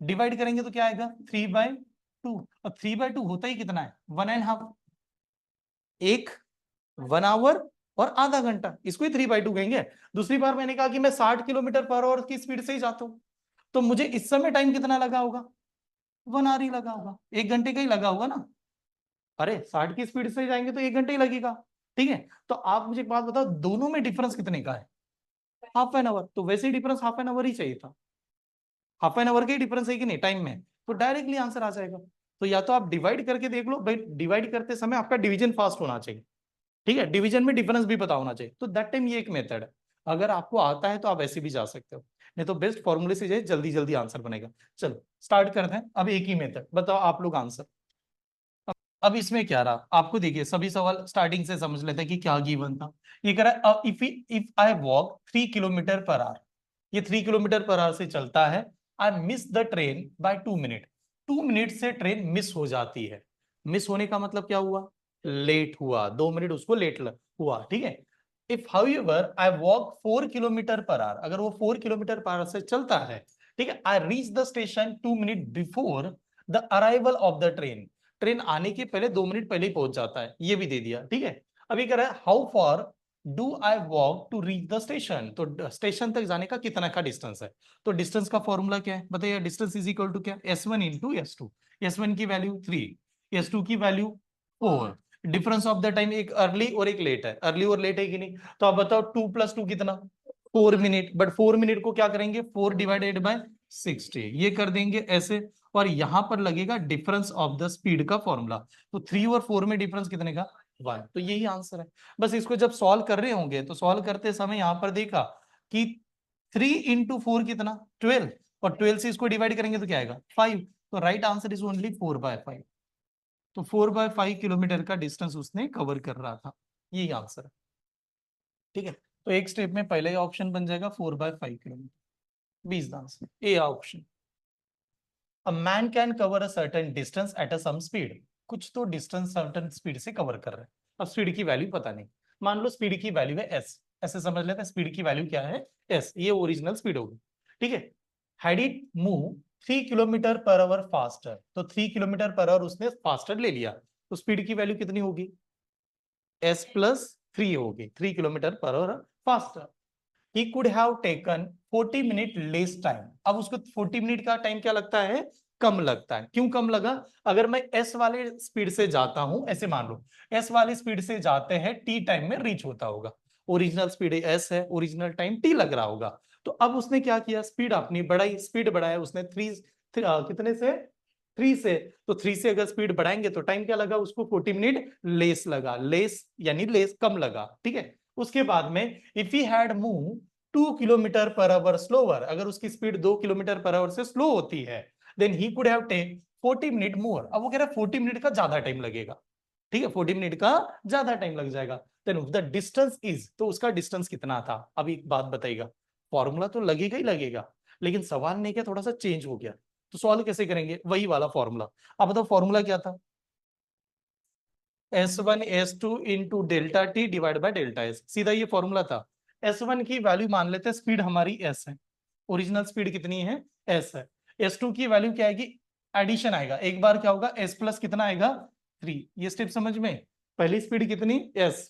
Speaker 1: डिवाइड करेंगे तो क्या आएगा 3/2, और 3/2 होता ही कितना है 1.5, एक 1 आवर और आधा घंटा, इसको ही 3/2 कहेंगे। दूसरी बार मैंने कहा कि मैं 60 किलोमीटर पर आवर की स्पीड से ही जाता हूं, तो मुझे इस समय टाइम कितना लगा होगा, 1 आवर ही लगा होगा, 1 घंटे का ही लगा होगा ना। अरे 60 की स्पीड से जाएंगे तो 1 घंटे ही लगेगा, ठीक है। तो आप मुझे एक बात बताओ, दोनों में डिफरेंस कितने का है, हाफ एन आवर, तो वैसे ही डिफरेंस हाफ एन आवर ही चाहिए था, हाफ एन आवर का ही डिफरेंस है कि नहीं टाइम में, तो डायरेक्टली आंसर आ जाएगा। तो या तो आप डिवाइड करके देख लो भाई, डिवाइड करते समय आपका डिवीजन फास्ट होना चाहिए, ठीक है, डिवीजन में डिफरेंस भी पता होना चाहिए, तो दैट टाइम ये एक मेथड है। अगर आपको आता है तो आप ऐसे भी जा सकते हो, नहीं तो बेस्ट फॉर्मूले से जो जल्दी जल्दी आंसर बनेगा। चलो स्टार्ट करते हैं, अब एक ही मेथड बताओ आप लोग आंसर। अब इसमें क्या रहा आपको, देखिए सभी सवाल स्टार्टिंग से समझ लेते हैं कि क्या गिवन था। ये कह रहा है if I walk 3 kilometre per hour, ये 3 किलोमीटर पर आवर से चलता है, I miss the train by 2 minute, 2 minute से ट्रेन मिस हो जाती है। मिस होने का मतलब क्या हुआ, लेट हुआ, 2 मिनट उसको लेट हुआ, ठीक है। If however I walk 4 kilometre per our, अगर वो 4 किलोमीटर पर आवर से चलता है, ठीक है, I reach the station 2 minute before the arrival of the train, train आने के पहले 2 मिनट पहले ही पहुंच जाता है, ये भी दे दिया, ठीक है। अभी कह रहा है how far do I walk to reach the station, तो स्टेशन तक जाने का कितना का डिस्टेंस है। तो डिस्टेंस का फॉर्मूला क्या है बताइए, डिस्टेंस इज इक्वल टू क्या, S1 इंटू S2, S1 की वैल्यू 3, S2 की value 4, difference of the time एक अर्ली और एक लेट है, अर्ली और लेट है कि नहीं। तो आप बताओ 2 + 2 कितना, 4 मिनट, बट 4 मिनट को क्या करेंगे 4/60, ये कर देंगे ऐसे, और यहां पर लगेगा डिफरेंस ऑफ द स्पीड का फॉर्मूला, तो 3 और 4 में डिफरेंस कितने का 1, तो यही आंसर है। बस इसको जब सॉल्व कर रहे होंगे तो सॉल्व करते समय यहां पर देखा कि 3 × 4 कितना 12, और 12 से इसको डिवाइड करेंगे तो क्या आएगा 5, तो राइट आंसर इज ओनली 4/5, तो 4/5 किलोमीटर का डिस्टेंस उसने कवर कर रहा था, यही आंसर है, ठीक है। तो एक स्टेप में पहले ही ऑप्शन बन जाएगा 4/5 kilometre, 20 answer A option. A man can cover a certain distance at a some speed, कुछ तो डिस्टेंस सर्टेन स्पीड से कवर कर रहे हैं। अब स्पीड की वैल्यू पता नहीं, मान लो स्पीड की वैल्यू है s, ऐसे समझ लेते हैं स्पीड की वैल्यू क्या है s, ये ओरिजिनल स्पीड होगी, ठीक है। Had it move 3 kilometre per our faster, तो 3 किलोमीटर पर आवर उसने फास्टर ले लिया, तो स्पीड की वैल्यू कितनी होगी s+3 होगी, 3 kilometre per our faster. He could have taken 40 minute less time, अब उसको 40 मिनट का टाइम क्या लगता है कम लगता है, क्यों कम लगा, अगर मैं एस वाले स्पीड से जाता हूं, ऐसे मान लो एस वाली स्पीड से जाते हैं टी टाइम में रीच होता होगा, ओरिजिनल स्पीड एस है, ओरिजिनल टाइम टी लग रहा होगा, तो अब उसने क्या किया स्पीड अपनी बढ़ाई, स्पीड बढ़ाया उसने कितने से 3 से, तो 3 से अगर स्पीड बढ़ाएंगे तो टाइम क्या लगा उसको 40 मिनट लेस लगा, लेस यानी लेस कम लगा, ठीक है। उसके बाद में if he had move 2 kilometre per hour slower, अगर उसकी स्पीड 2 किलोमीटर पर आवर से स्लो होती है, then he could have take 40 minute more, अब वो कह रहा है 40 मिनट का ज्यादा टाइम लगेगा, ठीक है, 40 मिनट का ज्यादा टाइम लग जाएगा। देन द डिस्टेंस इज, तो उसका डिस्टेंस कितना था, अभी एक बात बताइएगा, फॉर्मूला तो लगेगा ही लगेगा, लेकिन सवाल ने क्या थोड़ा सा चेंज हो गया, तो सॉल्व कैसे करेंगे वही वाला फॉर्मूला। अब बताओ फॉर्मूला क्या था, S1 S2 into delta T divide by delta S, सीधा ये फॉर्मूला था। S1 की वैल्यू मान लेते हैं, स्पीड हमारी S है, ओरिजिनल स्पीड कितनी है S है, S2 की वैल्यू क्या आएगी, एडिशन आएगा, एक बार क्या होगा S प्लस कितना आएगा 3, ये स्टेप समझ में, पहली स्पीड कितनी S,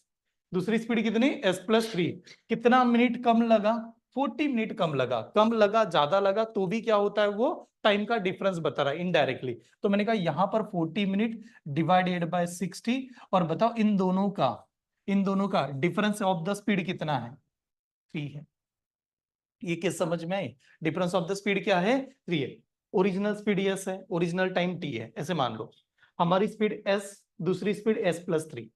Speaker 1: दूसरी स्पीड कितनी S+3, कितना मिनट कम लगा 40 मिनट कम लगा, कम लगा ज्यादा लगा तो भी क्या होता है वो टाइम का डिफरेंस बता रहा है इनडायरेक्टली, तो मैंने कहा यहां पर 40 मिनट डिवाइडेड बाय 60, और बताओ इन दोनों का डिफरेंस ऑफ द स्पीड कितना है 3 है, ये किस समझ में आई, डिफरेंस ऑफ द स्पीड क्या है 3 है, ओरिजिनल स्पीड S है, ओरिजिनल टाइम T है, ऐसे मान लो हमारी स्पीड S, दूसरी स्पीड S+3,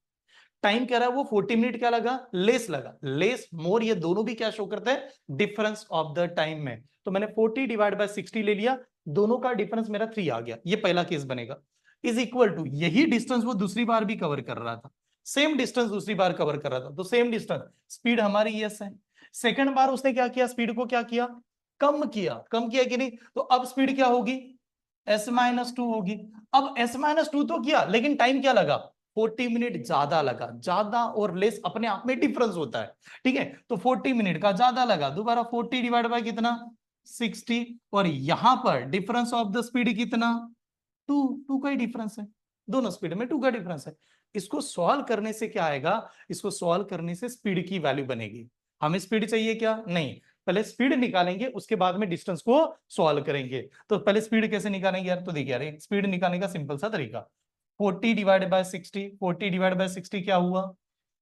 Speaker 1: टाइम क्या रहा है वो 40 मिनट क्या लगा लेस लगा, लेस मोर ये दोनों भी क्या शो करते हैं डिफरेंस ऑफ द टाइम में, तो मैंने 40 डिवाइड बाय 60 ले लिया, दोनों का डिफरेंस मेरा 3 आ गया, ये पहला केस बनेगा। इज इक्वल टू, यही डिस्टेंस वो दूसरी बार भी कवर कर रहा था, सेम डिस्टेंस दूसरी बार कवर कर रहा था, तो सेम डिस्टेंस, स्पीड हमारी यस है। सेकंड बार उसने क्या किया, स्पीड को क्या किया, कम किया कि नहीं, तो अब स्पीड क्या होगी, s-2 होगी। अब s-2 तो किया, लेकिन टाइम क्या लगा, 40 मिनट ज्यादा लगा। ज्यादा और लेस अपने आप में डिफरेंस होता है, ठीक है, तो 40 मिनट का ज्यादा लगा, दोबारा 40 डिवाइड बाय कितना, 60, और यहां पर डिफरेंस ऑफ द स्पीड कितना, 2 का ही डिफरेंस है, दोनों स्पीड में 2 का डिफरेंस है। इसको सॉल्व करने से क्या आएगा, इसको सॉल्व करने से स्पीड की वैल्यू बनेगी। हमें स्पीड चाहिए क्या, नहीं, पहले स्पीड निकालेंगे, उसके बाद में डिस्टेंस को सॉल्व करेंगे। तो पहले स्पीड कैसे निकालेंगे यार, तो देखिए यार, स्पीड निकालने का सिंपल सा तरीका, 40 डिवाइड बाय 60, 40 डिवाइड बाय 60 क्या हुआ,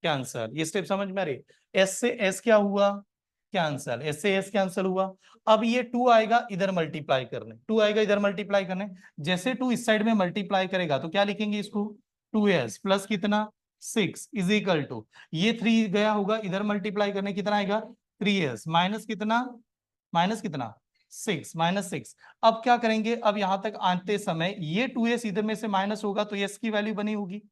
Speaker 1: कैंसर, ये स्टेप समझ में आ रही, एस से एस क्या हुआ, कैंसल, एस से एस कैंसल हुआ। अब ये 2 आएगा इधर मल्टीप्लाई करने, 2 आएगा इधर मल्टीप्लाई करने, जैसे 2 इस साइड में मल्टीप्लाई करेगा तो क्या लिखेंगे इसको, 2s प्लस कितना 6 इज इक्वल टू, ये 3 गया होगा इधर मल्टीप्लाई करने, कितना आएगा 3s माइनस कितना, -6। अब क्या करेंगे, अब यहां तक आते समय ये 2s इधर में से माइनस होगा तो s की वैल्यू बनी होगी,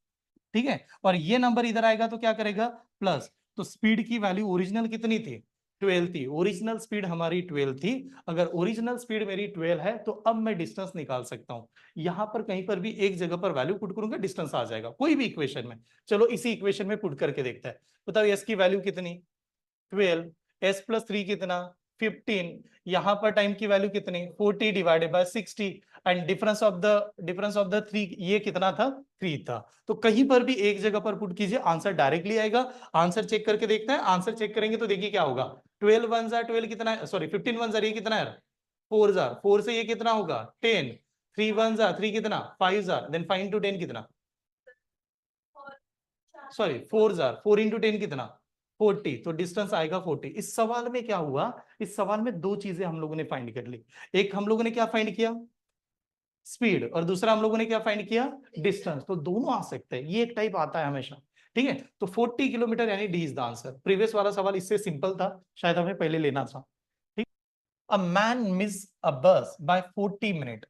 Speaker 1: ठीक है, और ये नंबर इधर आएगा तो क्या करेगा, प्लस। तो स्पीड की वैल्यू ओरिजिनल कितनी थी, 12 थी, ओरिजिनल स्पीड हमारी 12 थी। अगर ओरिजिनल स्पीड मेरी 12 है तो अब मैं डिस्टेंस निकाल सकता हूं, यहां पर कहीं पर भी एक जगह पर वैल्यू पुट करूंगा, डिस्टेंस आ जाएगा कोई भी इक्वेशन में। चलो इसी इक्वेशन में पुट करके देखते हैं, बताओ एस की वैल्यू कितनी, 12, s प्लस 3 कितना 15, यहां पर टाइम की वैल्यू कितनी 40 divided by 60, and difference of the 3 ये कितना था, 3 था। तो कहीं पर भी एक जगह पर पुट कीजिए, आंसर डायरेक्टली आएगा। आंसर चेक करके देखते हैं, आंसर चेक करेंगे तो देखिए क्या होगा, 12 1 जार 12 कितना है, सॉरी 15 1 जार ये कितना है 4 जार, 4 से ये कितना होगा 10, 3 1 जार 3 कितना 5 जार, देन 5 into 10 कितना, सॉरी 4 जार 4 into 10 कितना 40, तो डिस्टेंस आएगा 40। इस सवाल में क्या हुआ, इस सवाल में दो चीजें हम लोगों ने फाइंड कर ली, एक हम लोगों ने क्या फाइंड किया, स्पीड, और दूसरा हम लोगों ने क्या फाइंड किया, डिस्टेंस। तो दोनों आ सकते हैं, ये एक टाइप आता है हमेशा, ठीक है। तो 40 किलोमीटर यानी D is the answer. Previous वाला सवाल इससे सिंपल था, शायद हमें पहले लेना था, ठीक। अ मैन मिस अ बस बाय 40 मिनट,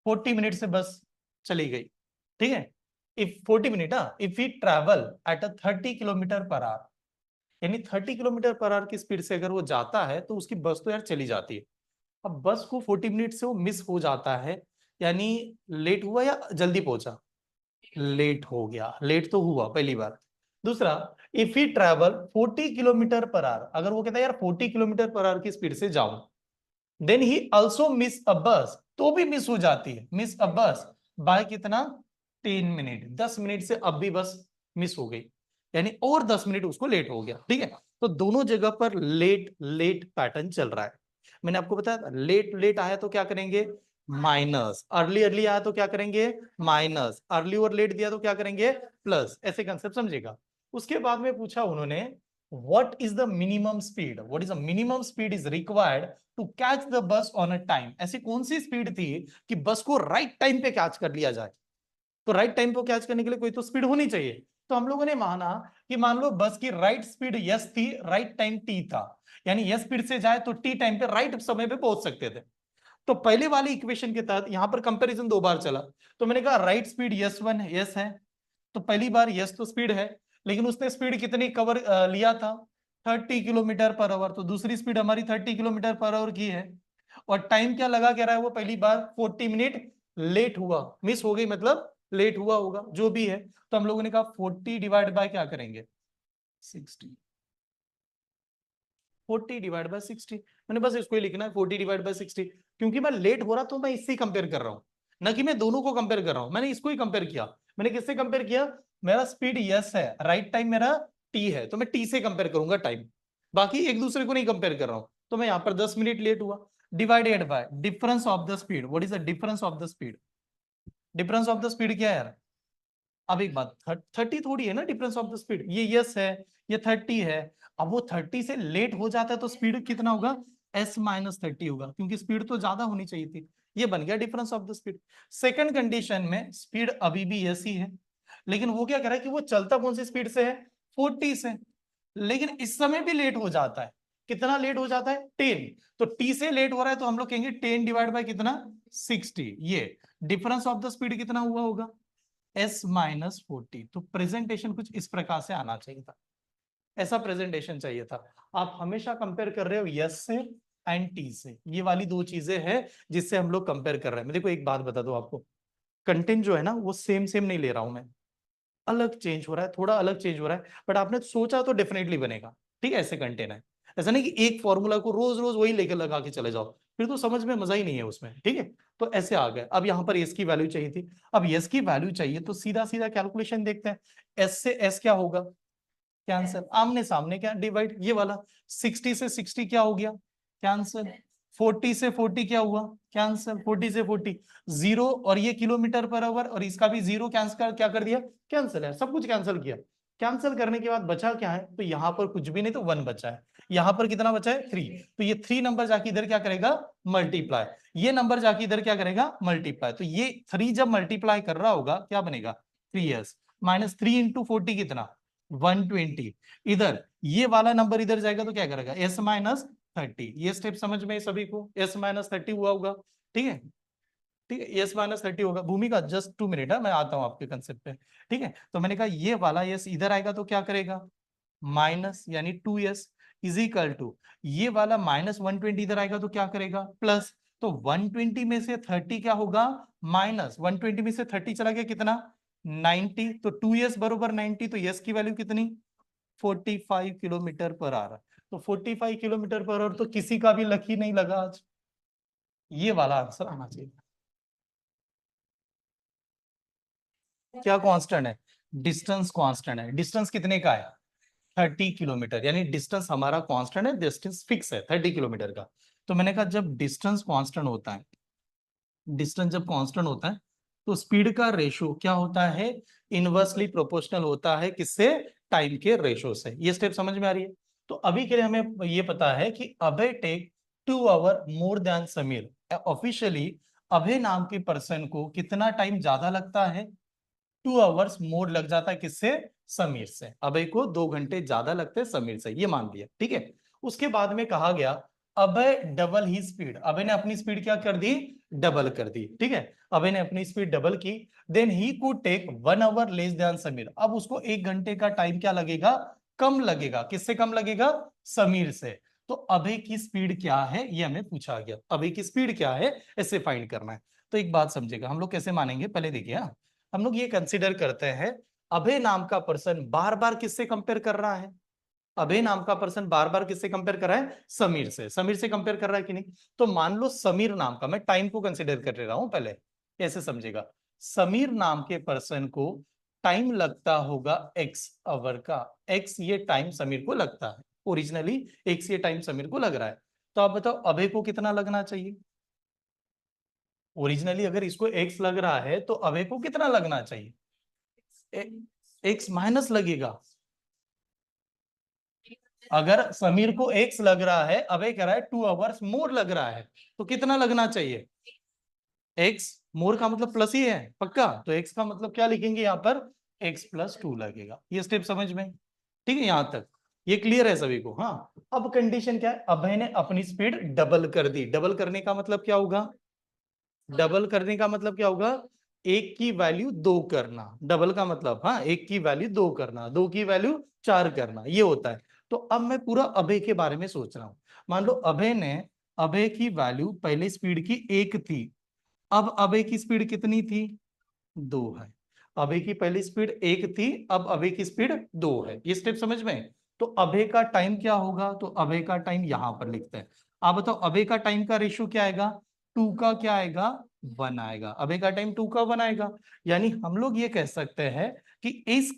Speaker 1: 40 मिनट से बस चली गई, ठीक है। If 40 minute, if we travel at a 30 kilometre per hour, यानी 30 किलोमीटर पर आवर की स्पीड से अगर वो जाता है तो उसकी बस तो यार चली जाती है। अब बस को 40 मिनट से वो मिस हो जाता है, यानी लेट हुआ या जल्दी पहुंचा, लेट हो गया, लेट तो हुआ पहली बार। दूसरा, if he travel 40 kilometre per our, अगर वो कहता है यार 40 किलोमीटर पर आवर की स्पीड से जाऊं, then he also miss a bus, तो भी मिस हो जाती है, मिस अ बस बाय कितना 10 मिनट, 10 मिनट से अब भी बस मिस हो गई, यानी और 10 मिनट उसको लेट हो गया, ठीक है। तो दोनों जगह पर लेट लेट पैटर्न चल रहा है। मैंने आपको बताया लेट लेट आया तो क्या करेंगे, माइनस, अर्ली अर्ली आया तो क्या करेंगे, माइनस, अर्ली और लेट दिया तो क्या करेंगे, प्लस, ऐसे कंसेप्ट समझेगा। उसके बाद में पूछा उन्होंने what is the minimum speed, what is the minimum speed is required to catch the bus on a time, ऐसी कौन सी स्पीड थी कि बस को राइट टाइम पे कैच कर लिया जाए। तो राइट टाइम पे कैच करने के लिए कोई तो स्पीड होनी चाहिए। तो हम लोगों ने माना कि मान लो बस की राइट स्पीड यस थी, राइट टाइम टी था, यानी यस स्पीड से जाए तो टी टाइम पे राइट समय पे पहुंच सकते थे। तो पहले वाली इक्वेशन के तहत यहां पर कंपैरिजन दो बार चला, तो मैंने कहा राइट स्पीड यस वन है, यस है, तो पहली बार यस तो स्पीड है, लेकिन उसने स्पीड कितनी कवर लिया था 30 किलोमीटर पर आवर, तो दूसरी स्पीड हमारी 30 किलोमीटर पर आवर की है, और टाइम क्या लगा कह रहा है वो पहली बार 40 मिनट लेट हुआ, मिस हो गई मतलब लेट हुआ होगा जो भी है। तो हम लोगों ने कहा 40 डिवाइड बाय क्या करेंगे 60, 40 डिवाइड बाय 60, मैंने बस इसको ही लिखना है 40 डिवाइड बाय 60, क्योंकि मैं लेट हो रहा तो मैं इससे कंपेयर कर रहा हूं, ना कि मैं दोनों को कंपेयर कर रहा हूं। मैंने इसको ही कंपेयर किया, मैंने किससे कंपेयर किया, मेरा स्पीड यस है, राइट टाइम मेरा टी है, तो मैं टी से कंपेयर करूंगा टाइम, बाकी एक दूसरे को नहीं कंपेयर कर रहा हूं। तो मैं यहां पर 10 मिनट लेट हुआ, divided by difference of the speed, what is the difference of the speed, difference of the speed क्या है यार, अब एक बात 30 थोड़ी है ना डिफरेंस ऑफ द स्पीड, ये यस है, ये 30 है। अब वो 30 से लेट हो जाता है तो स्पीड कितना होगा, s-30 होगा, क्योंकि स्पीड तो ज्यादा होनी चाहिए थी। ये बन गया difference of the speed. Second condition में स्पीड अभी भी यस ही है, लेकिन वो क्या कर रहा है कि वो चलता कौन सी स्पीड से है, 40 से, लेकिन इस समय भी लेट हो जाता है, कितना लेट हो जाता है 10, तो t से लेट हो रहा है तो हम लोग कहेंगे 10 डिवाइड बाय कितना 60। ये डिफरेंस ऑफ द स्पीड कितना हुआ होगा s माइनस 40। तो प्रेजेंटेशन कुछ इस प्रकार से आना चाहिए था, ऐसा प्रेजेंटेशन चाहिए था। आप हमेशा कंपेयर कर रहे हो यस से एंड टी से, ये वाली दो चीजें हैं जिससे हम लोग कंपेयर कर रहे हैं। मैं देखो एक बात बता दूं आपको, कंटेंट जो है ना वो सेम सेम नहीं ले रहा हूं मैं, अलग चेंज हो रहा है, थोड़ा अलग चेंज हो रहा है, बट आपने सोचा तो डेफिनेटली बनेगा। ठीक है, ऐसे कंटेंट है, ऐसा नहीं कि एक फॉर्मूला को रोज रोज वही लेकर लगा के चले जाओ, फिर तो समझ में मजा ही नहीं है उसमें। ठीक है, तो ऐसे आ गए। अब यहाँ पर एस की वैल्यू चाहिए थी, अब एस की वैल्यू चाहिए तो सीधा सीधा कैलकुलेशन देखते हैं। एस से एस क्या होगा, कैंसिल, आमने सामने क्या डिवाइड, ये वाला 60 से 60 क्या हो गया कैंसिल, 40 से 40 क्या हुआ कैंसिल, 40 से 40 जीरो, और ये किलोमीटर पर आवर और इसका भी जीरो कैंसिल, क्या कर दिया कैंसिल है, सब कुछ कैंसिल किया। कैंसिल करने के बाद बचा क्या है, तो यहाँ पर कुछ भी नहीं तो 1 बचा है, यहाँ पर कितना बचा है 3, तो ये 3 नंबर जाके इधर क्या करेगा मल्टीप्लाई, ये नंबर जाके इधर क्या करेगा मल्टीप्लाई, तो ये 3 जब मल्टीप्लाई कर रहा होगा क्या बनेगा 3s माइनस 3 इंटू 40 कितना 120, इधर ये वाला नंबर इधर जाएगा तो क्या करेगा s माइनस 30। ये स्टेप समझ में सभी को, s माइनस 30 हुआ होगा। ठीक है, ठीक है, s माइनस 30 होगा। भूमिका जस्ट 2 मिनट है, मैं आता हूं आपके कंसेप्ट पे। ठीक है, तो मैंने कहा ये वाला s इधर आएगा तो क्या करेगा माइनस, यानी 2s इज इक्वल टू ये वाला माइनस 120 इधर आएगा तो क्या करेगा प्लस, तो 120 में से 30 क्या होगा माइनस, 120 में से 30 चला गया कितना 90, तो 2s बरोबर 90, तो s की वैल्यू कितनी 45 किलोमीटर पर आवर। तो 45 किलोमीटर पर आवर तो किसी का भी लक ही नहीं लगा आज, ये वाला आंसर आना चाहिए। क्या कांस्टेंट है, डिस्टेंस कांस्टेंट है, डिस्टेंस कितने का है 30 किलोमीटर, यानी डिस्टेंस हमारा कांस्टेंट है, डिस्टेंस फिक्स है 30 किलोमीटर का। तो मैंने कहा जब डिस्टेंस कांस्टेंट होता है, डिस्टेंस जब कांस्टेंट होता है तो स्पीड का रेशो क्या होता है इनवर्सली प्रोपोर्शनल होता है, किससे टाइम के रेशो से। ये स्टेप समझ में आ रही है। तो अभी के लिए हमें ये पता है कि Abhay take 2 hour more than Sameer. Officially Abhay नाम के पर्सन को कितना टाइम ज्यादा लगता है 2 आवर्स मोर लग जाता है, किससे समीर से। अभय को 2 घंटे ज्यादा लगते हैं समीर से, ये मान लिया। ठीक है, उसके बाद में कहा गया अभय डबल ही स्पीड, अभय ने अपनी स्पीड क्या कर दी डबल कर दी। ठीक है, अभय ने अपनी स्पीड डबल की, then he could take 1 hour less than Sameer. अब उसको 1 घंटे का टाइम क्या लगेगा कम लगेगा, किससे कम लगेगा समीर से। तो अभय की स्पीड क्या है ये हमें पूछा गया, अभय की स्पीड क्या है ऐसे फाइंड करना है। तो एक बात समझेगा, हम लोग कैसे मानेंगे पहले देखिए। हम लोग ये कंसिडर करते हैं अभय नाम का पर्सन बार बार किससे कंपेयर कर रहा है, अभय नाम का पर्सन बार बार किससे कंपेयर कर रहा है समीर से, समीर से कंपेयर कर रहा है कि नहीं। तो मान लो समीर नाम का, मैं टाइम को कंसिडर कर रहा हूं पहले, कैसे समझेगा, समीर नाम के पर्सन को टाइम लगता होगा x आवर का, x ये टाइम समीर को लगता है, ओरिजिनली x ये टाइम समीर को लग रहा है। तो आप बताओ अभय को कितना लगना चाहिए, ओरिजिनली अगर इसको x लग रहा है तो अभय को कितना लगना चाहिए x माइनस लगेगा। अगर समीर को x लग रहा है, अभय कह रहा है 2 आवर्स मोर लग रहा है, तो कितना लगना चाहिए x, मोर का मतलब प्लस ही है पक्का, तो x का मतलब क्या लिखेंगे यहाँ पर x प्लस 2 लगेगा। ये स्टेप समझ में, ठीक है यहां तक ये क्लियर है सभी को। हाँ, अब कंडीशन क्या है, अभय ने अपनी स्पीड डबल कर दी, डबल करने का मतलब क्या होगा, डबल करने का मतलब क्या होगा एक की वैल्यू 2 करना, डबल का मतलब हाँ एक की वैल्यू 2 करना, 2 की वैल्यू 4 करना, ये होता है। तो अब मैं पूरा अभय के बारे में सोच रहा हूं, मान लो अभय ने, अभय की वैल्यू पहले स्पीड की 1 थी, अब अभय की स्पीड कितनी थी 2 है। अभय की पहली स्पीड 1 थी, अब अभय की स्पीड 2 है। ये स्टेप समझ में। तो अभय का टाइम क्या होगा, तो अभय का टाइम यहां पर लिखते हैं। आप बताओ अभय का टाइम का रेशियो क्या आएगा, 2 का क्या आएगा 1 आएगा, अभय का टाइम 2 का 1 आएगा। यानी हम लोग ये कह सकते हैं कि इस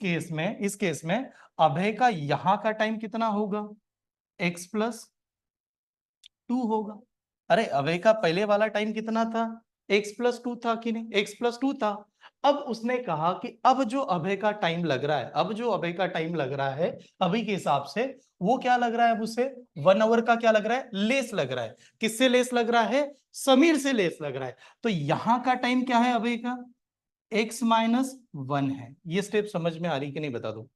Speaker 1: केस में अभय का यहां का टाइम कितना होगा x प्लस 2 होगा। अरे अभय का पहले वाला टाइम कितना था x प्लस 2 था कि नहीं, x प्लस 2 था। अब उसने कहा कि अब जो अभय का टाइम लग रहा है, अब जो अभय का टाइम लग रहा है अभी के हिसाब से वो क्या लग रहा है, अब उसे 1 आवर का क्या लग रहा है लेस लग रहा है। किससे लेस लग रहा है समीर से लेस लग रहा है। तो यहां का टाइम क्या है अभय का x माइनस 1 है। ये स्टेप समझ में आ रही कि नहीं बता दो,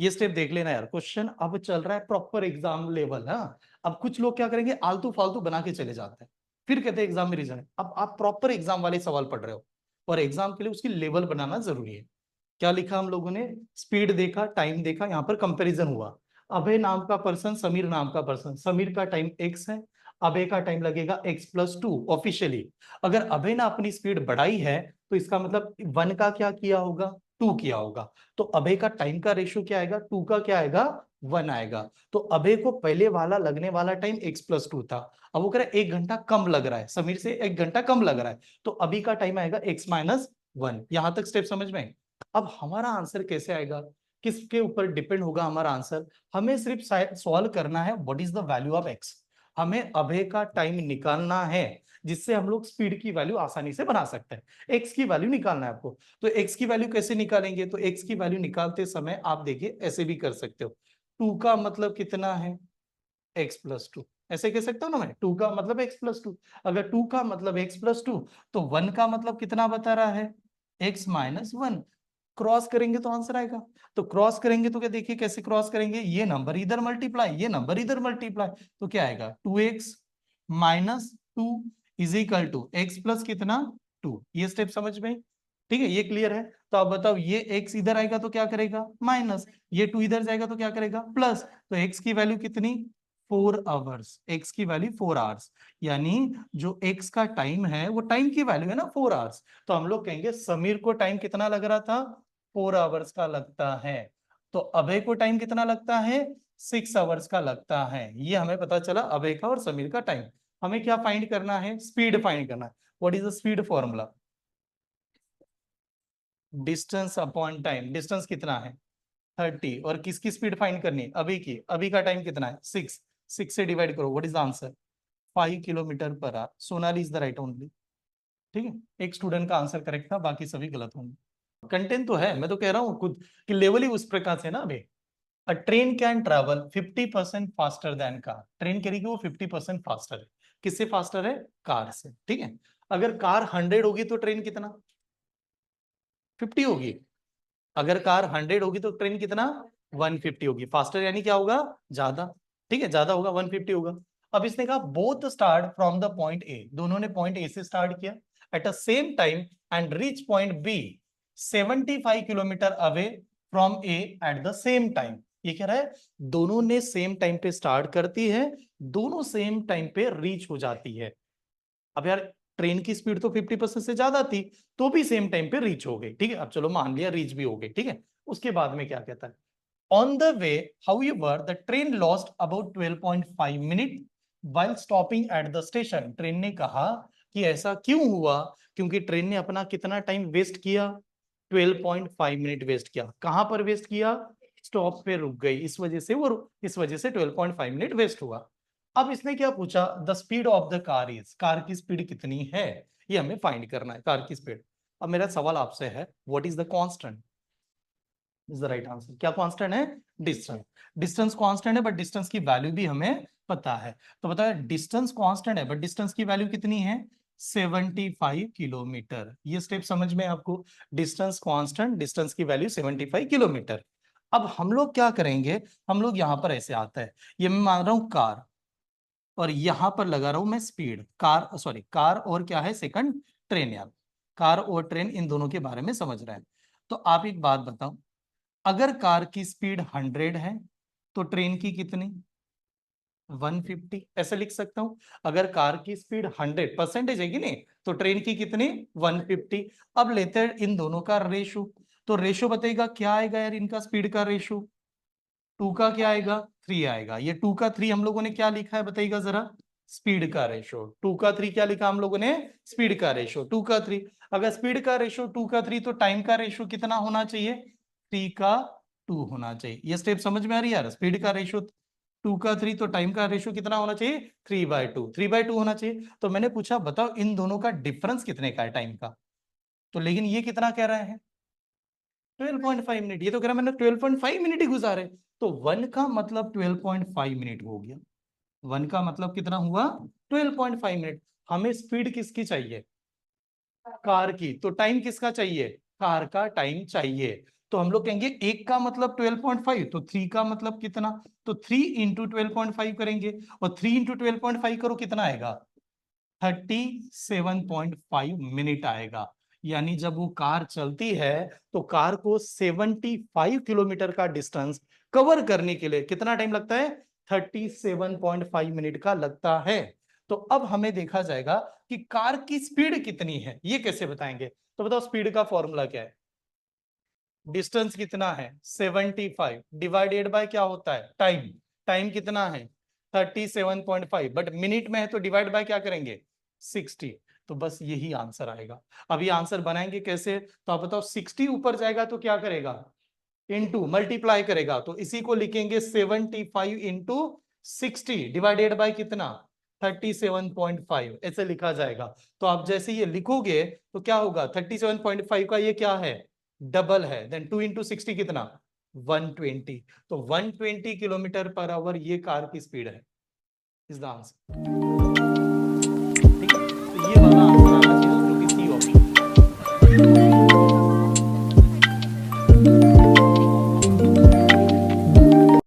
Speaker 1: ये स्टेप देख लेना यार, क्वेश्चन अब चल रहा है प्रॉपर एग्जाम लेवल। हाँ, अब कुछ लोग क्या करेंगे, आलतू फालतू बना के चले जाते हैं, फिर कहते हैं एग्जाम में रीजन है। अब आप प्रॉपर एग्जाम वाले सवाल पढ़ रहे हो, और एग्जाम के लिए उसकी लेवल बनाना जरूरी है। क्या लिखा हम लोगों ने, स्पीड देखा, टाइम देखा, यहाँ पर कंपैरिजन हुआ। अभय नाम का पर्सन, समीर नाम का पर्सन, समीर का टाइम x है, अभय का टाइम लगेगा x+2 ऑफिशियली। अगर अभय ने अपनी स्पीड बढ़ाई है तो इसका मतलब 1 का क्या किया होगा, 2 किया होगा। तो अभय का टाइम का रेशियो क्या आएगा, 2 का क्या आएगा, 1 आएगा। तो अभय को पहले वाला लगने वाला टाइम x+2 था, अब वो कह रहा है 1 घंटा कम लग रहा है, समीर से 1 घंटा कम लग रहा है, तो अभी का टाइम आएगा x-1। यहां तक स्टेप समझ में। अब हमारा आंसर कैसे आएगा, किसके ऊपर डिपेंड होगा हमारा आंसर, हमें सिर्फ सॉल्व करना है what is the value of x. हमें अभय का टाइम निकालना है, जिससे हम लोग स्पीड की वैल्यू आसानी से बना सकते हैं। एक्स की वैल्यू निकालना है आपको, तो एक्स की वैल्यू कैसे निकालेंगे, तो एक्स की वैल्यू निकालते समय आप देखिए ऐसे भी कर सकते हो। 2 का मतलब कितना है, x+2, ऐसे कह सकते हो ना मैं, 2 का मतलब x+2। अगर 2 का मतलब x+2, तो 1 का मतलब कितना बता रहा है, x-1। क्रॉस करेंगे तो आंसर आएगा। तो क्रॉस करेंगे तो क्या, देखिए कैसे क्रॉस करेंगे, ये नंबर इधर मल्टीप्लाई, ये नंबर इधर मल्टीप्लाई, तो क्या आएगा 2x-2 is equal to x plus कितना 2। ये स्टेप समझ में, ठीक है, ये क्लियर है। तो आप बताओ, ये x इधर आएगा तो क्या करेगा माइनस, ये 2 इधर जाएगा तो क्या करेगा प्लस। तो x की वैल्यू कितनी, 4 आवर्स, x की वैल्यू 4 आवर्स, यानी जो x का टाइम है वो टाइम की वैल्यू है ना 4 आवर्स। तो हम लोग कहेंगे समीर को टाइम कितना लग रहा था, 4 आवर्स का लगता है। तो अभय को टाइम कितना लगता है, 6 आवर्स का लगता है। ये हमें पता चला अभय का और समीर का टाइम। हमें क्या फाइंड करना है, स्पीड फाइंड करना है। What is the speed formula, distance upon time. Distance कितना है 30, और किसकी स्पीड फाइंड करनी है, अभी की। अभी का टाइम कितना है 6, 6 से डिवाइड करो, what is the answer 5 kilometre per our. Sonali is the right only. ठीक है, एक स्टूडेंट का आंसर करेक्ट था, बाकी सभी गलत होंगे। कंटेंट तो है, मैं तो कह रहा हूँ खुद कि लेवल ही उस प्रकार से ना अभी। अ train can travel 50% faster than car. Train कह रही कि वो 50% फास्टर है, किससे फास्टर है, कार से। ठीक है, अगर कार 100 होगी तो ट्रेन कितना 50 होगी। अगर कार 100 होगी तो ट्रेन कितना 150 होगी। फास्टर यानी क्या होगा, ज्यादा। ठीक है, ज्यादा होगा, 150 होगा। अब इसने कहा both start from the point a, दोनों ने पॉइंट ए से स्टार्ट किया at a same time and reach point b 75 kilometre away from a at the same time. ये कह रहा है दोनों ने सेम टाइम पे स्टार्ट करती है, दोनों सेम टाइम पे रीच हो जाती है। अब यार ट्रेन की स्पीड तो 50% से ज्यादा थी, तो भी सेम टाइम पे रीच हो गई। ठीक है, अब चलो मान लिया रीच भी हो गई। ठीक है, उसके बाद में क्या कहता है, on the way however the train lost about 12.5 minute while stopping at the station. Train ने कहा कि ऐसा क्यों हुआ, क्योंकि ट्रेन ने अपना कितना टाइम वेस्ट किया, 12.5 मिनट वेस्ट किया। कहां पर वेस्ट किया, स्टॉप पे रुक गई, इस वजह से वो, इस वजह से 12.5 मिनट वेस्ट हुआ। अब इसने क्या पूछा, the speed of the car is, car की स्पीड कितनी है, ये हमें फाइंड करना है, कार की स्पीड। अब मेरा सवाल आपसे है, what is the constant, is the right answer. क्या कांस्टेंट है, डिस्टेंस। डिस्टेंस कांस्टेंट है, बट डिस्टेंस की वैल्यू भी हमें पता है। तो बताया डिस्टेंस कांस्टेंट है, बट डिस्टेंस की वैल्यू कितनी है 75 किलोमीटर। ये स्टेप समझ में आपको, डिस्टेंस कांस्टेंट, डिस्टेंस की वैल्यू 75 किलोमीटर। अब हम लोग क्या करेंगे, हम लोग यहां पर ऐसे आता है, ये मैं मान रहा हूं कार, और यहां पर लगा रहा हूं मैं स्पीड, कार सॉरी कार और क्या है सेकंड ट्रेन। यार कार और ट्रेन इन दोनों के बारे में समझ रहे हैं। तो आप एक बात बताओ, अगर कार की स्पीड 100 है तो ट्रेन की कितनी 150, ऐसे लिख सकता हूं। अगर कार की स्पीड 100 परसेंटेज है कि नहीं, तो ट्रेन की कितनी 150। अब लेते हैं इन दोनों का रेशो, तो रेशो बताएगा क्या आएगा यार, इनका स्पीड का रेशो 2 का क्या आएगा 3 आएगा। ये 2 का 3 हम लोगों ने क्या लिखा है बताइएगा जरा, स्पीड का रेशो। 2 का 3 क्या लिखा हम लोगों ने, स्पीड का रेशो 2 का 3। अगर स्पीड का रेशो 2 का 3, तो टाइम का रेशो कितना होना चाहिए 3 का 2 होना चाहिए। ये स्टेप समझ में आ रही है यार, स्पीड का रेशो 2 का 3, तो टाइम का रेशो कितना होना चाहिए 3/2, 3/2 होना चाहिए। तो मैंने पूछा बताओ इन दोनों का डिफरेंस कितने का है टाइम का, तो लेकिन ये कितना कह रहे हैं 12.5 मिनट, ये तो कह रहा मैंने 12.5 मिनट ही गुजारे। तो 1 का मतलब 12.5 मिनट हो गया, 1 का मतलब कितना हुआ 12.5 मिनट। हमें स्पीड किसकी चाहिए, कार की, तो टाइम किसका चाहिए, कार का टाइम चाहिए। तो हम लोग कहेंगे एक का मतलब 12.5, तो 3 का मतलब कितना, तो 3 इंटू 12.5 करेंगे, और 3 इंटू 12.5 करो कितना आएगा, 37.5 मिनट आएगा। यानी जब वो कार चलती है तो कार को 75 किलोमीटर का डिस्टेंस कवर करने के लिए कितना टाइम लगता है, 37.5 मिनट का लगता है। तो अब हमें देखा जाएगा कि कार की स्पीड कितनी है, ये कैसे बताएंगे। तो बताओ स्पीड का फॉर्मूला क्या है, डिस्टेंस कितना है 75 डिवाइडेड बाय क्या होता है टाइम, टाइम कितना है 37.5, बट मिनट में है तो डिवाइड बाय क्या करेंगे 60, तो बस यही आंसर आएगा। अब ये आंसर बनाएंगे कैसे, तो आप बताओ 60 ऊपर जाएगा तो क्या करेगा, इनटू मल्टीप्लाई करेगा, तो इसी को लिखेंगे 75 इंटू 60 डिवाइडेड बाय कितना 37.5, ऐसे लिखा जाएगा। तो आप जैसे ये लिखोगे तो क्या होगा 37.5 का ये क्या है डबल है, देन 2 इंटू 60 कितना 120, तो 120 किलोमीटर पर आवर ये कार की स्पीड है, इज द आंसर।